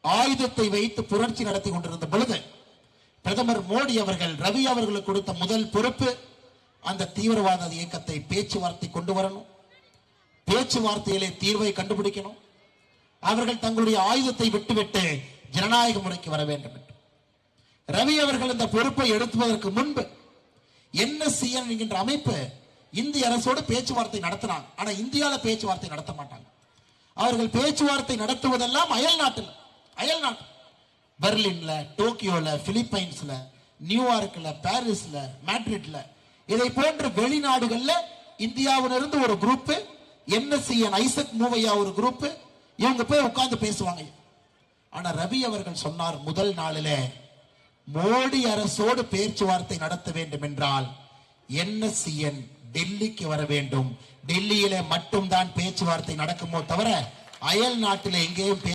ஆயுதத்தை வைத்து புரட்சி நடத்தி கொண்டிருந்த பொழுது பிரதமர் மோடி அவர்கள் ரவி அவர்களுக்கு கொடுத்த முதல் பொறுப்பு அந்த தீவிரவாத இயக்கத்தை பேச்சுவார்த்தை கொண்டு வரணும், பேச்சுவார்த்தையிலே தீர்வை கண்டுபிடிக்கணும், அவர்கள் தங்களுடைய ஆயுதத்தை விட்டுவிட்டு ஜனநாயக முறைக்கு வர வேண்டும் என்று ரவி அவர்கள் இந்த பொறுப்பை எடுத்துவதற்கு முன்பு NSCN என்கின்ற அமைப்பு இந்திய அரசோடு பேச்சுவார்த்தை நடத்தினாங்க. ஆனா இந்தியாவில் பேச்சுவார்த்தை நடத்த மாட்டாங்க. அவர்கள் பேச்சுவார்த்தை நடத்துவதெல்லாம் அயல் நாட்டில் பெர்லின்ல, டோக்கியோல, பிலிப்பைன்ஸ்ல, நியூயார்க்ல, பாரிஸ்ல, மேட்ரிட்ல, இதை போன்ற வெளிநாடுகள்ல இந்தியாவிலிருந்து ஒரு குரூப், NSCN ஐசக் மூவையா ஒரு குரூப், இவங்க போய் உட்கார்ந்து பேசுவாங்க. ஆனா ரவி அவர்கள் சொன்னார், முதல் நாளிலே மோடி அரசோடு பேச்சுவார்த்தை நடத்த வேண்டும் என்றால் NSCN டெல்லிக்கு வர வேண்டும், டெல்லியிலே மட்டும்தான் பேச்சுவார்த்தை நடக்குமோ தவிர அயல் நாட்டிலே எங்கேயும்